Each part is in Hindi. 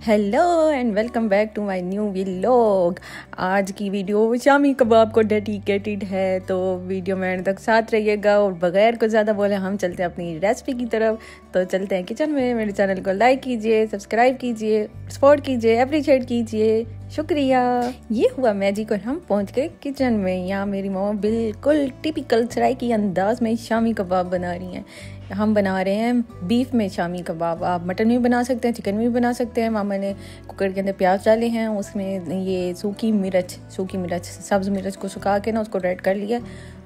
Hello and welcome back to my new vlog. आज की वीडियो शामी कबाब को डेडिकेटेड है, तो वीडियो में तक साथ रहिएगा। और बगैर कुछ ज़्यादा बोले हम चलते हैं अपनी रेसिपी की तरफ। तो चलते हैं किचन में। मेरे चैनल को लाइक कीजिए, सब्सक्राइब कीजिए, सपोर्ट कीजिए, अप्रिशिएट कीजिए, शुक्रिया। ये हुआ मैजिक और हम पहुंच गए किचन में। यहाँ मेरी मामा बिल्कुल टिपिकल सराइकी अंदाज में शामी कबाब बना रही हैं। हम बना रहे हैं बीफ में शामी कबाब। आप मटन में भी बना सकते हैं, चिकन में भी बना सकते हैं। मामा ने कुकर के अंदर प्याज डाले हैं, उसमें ये सूखी मिर्च सब्ज़ मिर्च को सुखा के ना उसको रेड कर लिया।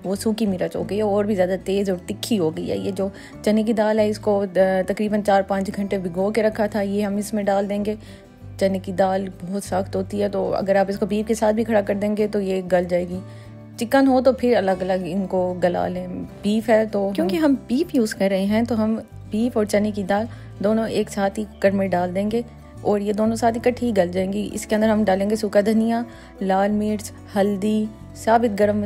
वो सूखी मिर्च हो गई है और भी ज़्यादा तेज़ और तिखी हो गई है। ये जो चने की दाल है इसको तकरीबन 4-5 घंटे भिगो के रखा था, ये हम इसमें डाल देंगे। चने की दाल बहुत सख्त होती है, तो अगर आप इसको बीफ के साथ भी खड़ा कर देंगे तो ये गल जाएगी। चिकन हो तो फिर अलग अलग इनको गला लें। बीफ है तो क्योंकि हम बीफ यूज़ कर रहे हैं तो हम बीफ और चने की दाल दोनों एक साथ ही कुकर में डाल देंगे और ये दोनों साथ इकट्ठी ही गल जाएंगी। इसके अंदर हम डालेंगे सूखा धनिया, लाल मिर्च, हल्दी, साबित गरम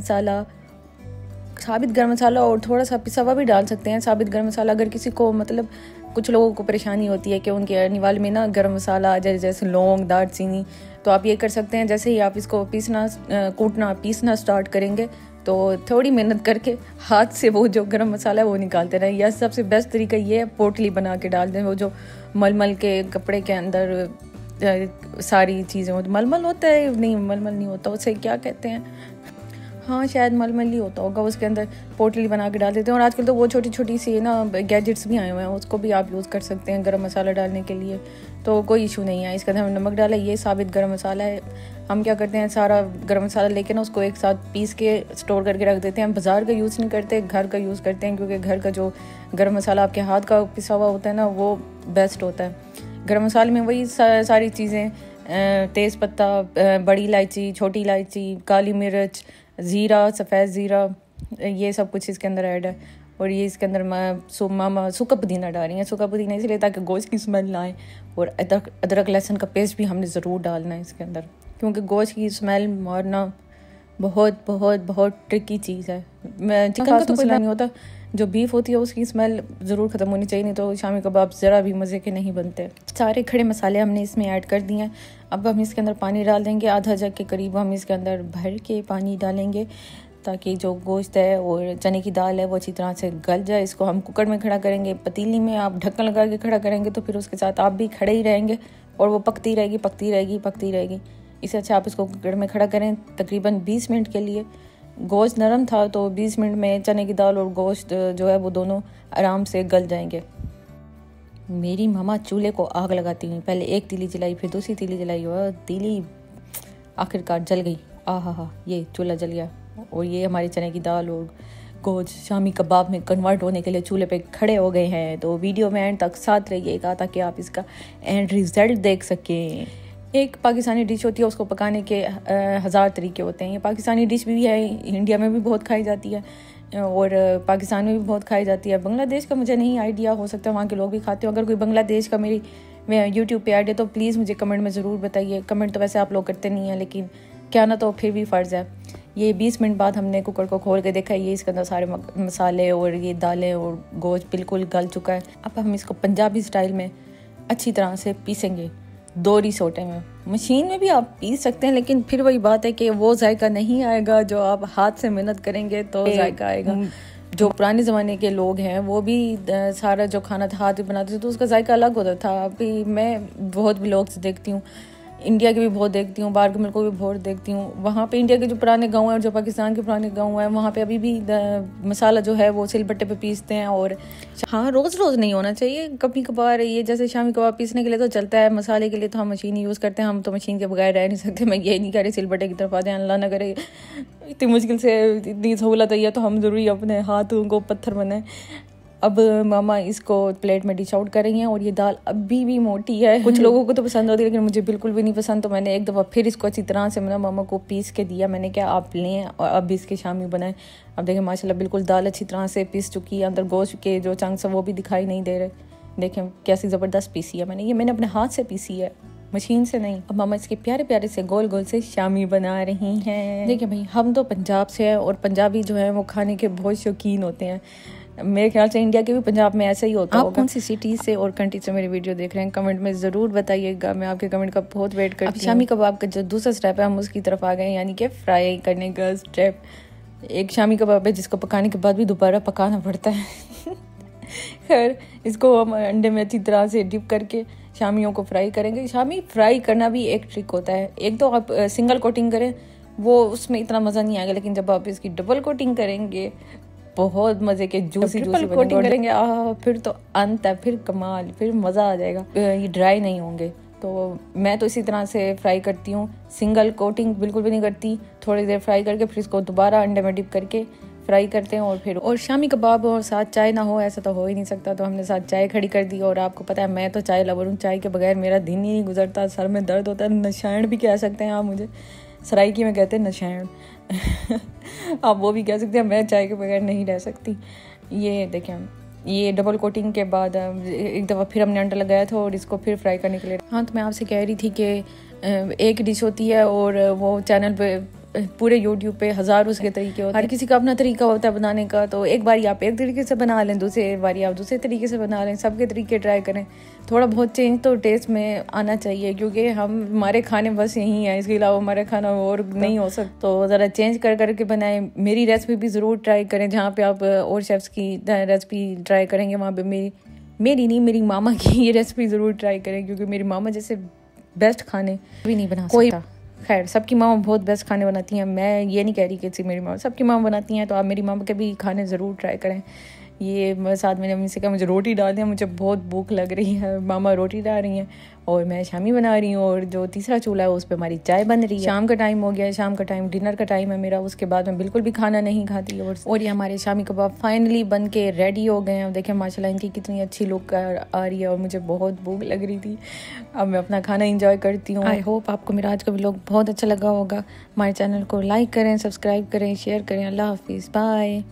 मसाला और थोड़ा सा पिसा हुआ भी डाल सकते हैं। साबित गरम मसाला अगर किसी को मतलब कुछ लोगों को परेशानी होती है कि उनके निवाले में ना गरम मसाला जैसे लौंग, दालचीनी, तो आप ये कर सकते हैं। जैसे ही आप इसको पीसना स्टार्ट करेंगे तो थोड़ी मेहनत करके हाथ से वो जो गरम मसाला है वो निकालते रहें। या सबसे बेस्ट तरीका ये है, पोटली बना के डाल दें। वो जो मलमल के कपड़े के अंदर सारी चीज़ें मलमल होता है, नहीं मलमल नहीं होता, उसे क्या कहते हैं, हाँ शायद मलमल ही होता होगा, उसके अंदर पोटली बना के डाल देते हैं। और आजकल तो वो छोटी छोटी सी ना गैजेट्स भी आए हुए हैं, उसको भी आप यूज़ कर सकते हैं गरम मसाला डालने के लिए, तो कोई इशू नहीं है। इसके अंदर हम नमक डाला, ये साबित गरम मसाला है। हम क्या करते हैं, सारा गरम मसाला लेके ना उसको एक साथ पीस के स्टोर करके रख देते हैं। हम बाज़ार का यूज़ नहीं करते, घर का यूज़ करते हैं, क्योंकि घर का जो गरम मसाला आपके हाथ का पिसा हुआ होता है ना, वो बेस्ट होता है। गरम मसाले में वही सारी चीज़ें, तेज़ पत्ता, बड़ी इलायची, छोटी इलायची, काली मिर्च, ज़ीरा, सफ़ेद ज़ीरा, ये सब कुछ इसके अंदर ऐड है। और ये इसके अंदर मामा सूखा पुदीना डाल रही हैं। सूखा पुदीना इसलिए ताकि गोश्त की स्मेल ना आए। और अदरक लहसुन का पेस्ट भी हमने ज़रूर डालना है इसके अंदर, क्योंकि गोश्त की स्मेल मारना बहुत बहुत बहुत ट्रिकी चीज़ है। चिकन का तो कोई नहीं होता, जो बीफ होती है उसकी स्मेल ज़रूर ख़त्म होनी चाहिए, नहीं तो शामी कबाब ज़रा भी मज़े के नहीं बनते। सारे खड़े मसाले हमने इसमें ऐड कर दिए हैं। अब हम इसके अंदर पानी डाल देंगे, आधा जग के करीब हम इसके अंदर भर के पानी डालेंगे, ताकि जो गोश्त है और चने की दाल है वो अच्छी तरह से गल जाए। इसको हम कुकर में खड़ा करेंगे। पतीली में आप ढक्कन लगा के खड़ा करेंगे तो फिर उसके साथ आप भी खड़े ही रहेंगे और वो पकती रहेगी। इससे अच्छा आप इसको कुकर में खड़ा करें तकरीबन 20 मिनट के लिए। गोश्त नरम था तो 20 मिनट में चने की दाल और गोश्त जो है वो दोनों आराम से गल जाएंगे। मेरी मामा चूल्हे को आग लगाती हुई पहले एक तीली जलाई, फिर दूसरी तीली जलाई, और तीली आखिरकार जल गई। आहा, ये चूल्हा जल गया। और ये हमारी चने की दाल और गोश्त शामी कबाब में कन्वर्ट होने के लिए चूल्हे पे खड़े हो गए हैं। तो वीडियो में एंड तक साथ रहिएगा ताकि आप इसका एंड रिजल्ट देख सकें। एक पाकिस्तानी डिश होती है, उसको पकाने के 1000 तरीके होते हैं। ये पाकिस्तानी डिश भी है, इंडिया में भी बहुत खाई जाती है और पाकिस्तान में भी बहुत खाई जाती है। बांग्लादेश का मुझे नहीं आइडिया, हो सकता है वहाँ के लोग भी खाते हो। अगर कोई बांग्लादेश का मैं यूट्यूब पे ऐड है तो प्लीज़ मुझे कमेंट में ज़रूर बताइए। कमेंट तो वैसे आप लोग करते नहीं हैं, लेकिन क्या ना तो फिर भी फ़र्ज़ है। ये 20 मिनट बाद हमने कुकर को खोल के देखा, ये इसके अंदर सारे मसाले और ये दालें और गोश्त बिल्कुल गल चुका है। अब हम इसको पंजाबी स्टाइल में अच्छी तरह से पीसेंगे, दोरी सोटे में। मशीन में भी आप पीस सकते हैं, लेकिन फिर वही बात है कि वो जायका नहीं आएगा जो आप हाथ से मेहनत करेंगे तो जायका आएगा। जो पुराने ज़माने के लोग हैं वो भी सारा जो खाना था हाथ से बनाते थे, तो उसका जायका अलग होता था। अभी मैं बहुत व्लॉग्स देखती हूँ, इंडिया के भी बहुत देखती हूँ, बाहर के मुल्कों के भी बहुत देखती हूँ। वहाँ पे इंडिया के जो पुराने गांव हैं और जो पाकिस्तान के पुराने गांव हैं, वहाँ पे अभी भी मसाला जो है वो सिलबट्टे पे पीसते हैं। और हाँ, रोज़ नहीं होना चाहिए, कभी कभार ये जैसे शामी कबाब पीसने के लिए तो चलता है, मसाले के लिए तो हम मशीन यूज़ करते हैं। हम तो मशीन के बगैर रह नहीं सकते। मैं ये नहीं कह रही सिलबट्टे की तरफ आ जाए, अल्लाह ना करे, इतनी मुश्किल से इतनी सहूलत है तो हम ज़रूरी अपने हाथों को पत्थर बनाएं। अब मामा इसको प्लेट में डिश आउट कर रही हैं। और ये दाल अभी भी मोटी है, कुछ लोगों को तो पसंद होती है लेकिन मुझे बिल्कुल भी नहीं पसंद। तो मैंने एक दफ़ा फिर इसको अच्छी तरह से मामा को पीस के दिया। मैंने क्या, आप लें और अब इसके शामी बनाएं। अब देखें माशाल्लाह बिल्कुल दाल अच्छी तरह से पीस चुकी है। अंदर गोश्त के जो चंक्स हैं वो भी दिखाई नहीं दे रहे। देखें कैसी ज़बरदस्त पीसी है मैंने अपने हाथ से पीसी है, मशीन से नहीं। अब मामा इसके प्यारे प्यारे से गोल गोल से शामी बना रही हैं। देखिए भाई, हम तो पंजाब से हैं और पंजाबी जो है वो खाने के बहुत शौकीन होते हैं। मेरे ख्याल से इंडिया के भी पंजाब में ऐसा ही होता होगा। आप कौन सी सिटी से और कंट्री से मेरी वीडियो देख रहे हैं कमेंट में ज़रूर बताइएगा, मैं आपके कमेंट का बहुत वेट करती हूँ। शामी कबाब का जो दूसरा स्टेप है हम उसकी तरफ आ गए, यानी कि फ्राई करने का स्टेप। एक शामी कबाब है जिसको पकाने के बाद भी दोबारा पकाना पड़ता है। खैर इसको हम अंडे में अच्छी तरह से डिप करके शामियों को फ्राई करेंगे। शामी फ्राई करना भी एक ट्रिक होता है। एक तो आप सिंगल कोटिंग करें, वो उसमें इतना मज़ा नहीं आएगा, लेकिन जब आप इसकी डबल कोटिंग करेंगे बहुत मज़े के जूसी कोटिंग करेंगे फिर तो अंत है, फिर कमाल, फिर मज़ा आ जाएगा। ये ड्राई नहीं होंगे। तो मैं तो इसी तरह से फ्राई करती हूँ, सिंगल कोटिंग बिल्कुल भी नहीं करती। थोड़ी देर फ्राई करके फिर इसको दोबारा अंडे में डिप करके फ्राई करते हैं। और शामी कबाब और साथ चाय ना हो ऐसा तो हो ही नहीं सकता, तो हमने साथ चाय खड़ी कर दी। और आपको पता है मैं तो चाय लवर हूँ, चाय के बगैर मेरा दिन ही नहीं गुजरता, सर में दर्द होता है। नशैन भी कह सकते हैं आप मुझे, सराइकी में कहते हैं नशैन। आप वो भी कह सकते हैं, मैं चाय के बगैर नहीं रह सकती। ये देखें, ये डबल कोटिंग के बाद एक दफ़ा फिर हमने अंडा लगाया था और इसको फिर फ्राई करने के लिए। हाँ, तो मैं आपसे कह रही थी कि एक डिश होती है और वो चैनल पे पूरे यूट्यूब पे हज़ारों उसके तरीके होते हैं, हर किसी का अपना तरीका होता है बनाने का। तो एक बारी आप एक तरीके से बना लें, दूसरी बारी आप दूसरे तरीके से बना लें, सबके तरीके ट्राई करें। थोड़ा बहुत चेंज तो टेस्ट में आना चाहिए, क्योंकि हमारे खाने बस यही है, इसके अलावा हमारा खाना और नहीं हो सकता। तो ज़रा चेंज कर करके बनाएं। मेरी रेसिपी भी ज़रूर ट्राई करें, जहाँ पे आप और शेफ्स की रेसिपी ट्राई करेंगे वहाँ पे मेरी मामा की ये रेसिपी ज़रूर ट्राई करें, क्योंकि मेरी मामा जैसे बेस्ट खाने भी नहीं बना कोई। खैर सबकी मामा बहुत बेस्ट खाने बनाती हैं, मैं ये नहीं कह रही कि सिर्फ मेरी मामा, सबकी मामा बनाती हैं। तो आप मेरी मामा के भी खाने ज़रूर ट्राई करें। ये साथ मैंने मम्मी से कहा मुझे रोटी डाल दें, मुझे बहुत भूख लग रही है। मामा रोटी डाल रही हैं और मैं शामी बना रही हूँ, और जो तीसरा चूल्हा है उस पर हमारी चाय बन रही है। शाम का टाइम हो गया है, शाम का टाइम डिनर का टाइम है मेरा, उसके बाद मैं बिल्कुल भी खाना नहीं खाती। और ये हमारे शामी कबाब फाइनली बन के रेडी हो गए हैं। देखें माशाल्लाह इनकी कितनी अच्छी लुक आ रही है, और मुझे बहुत भूख लग रही थी। अब मैं अपना खाना इंजॉय करती हूँ। आई होप आपको मेरा आज का व्लॉग बहुत अच्छा लगा होगा। हमारे चैनल को लाइक करें, सब्सक्राइब करें, शेयर करें। अल्लाह हाफिज़, बाय।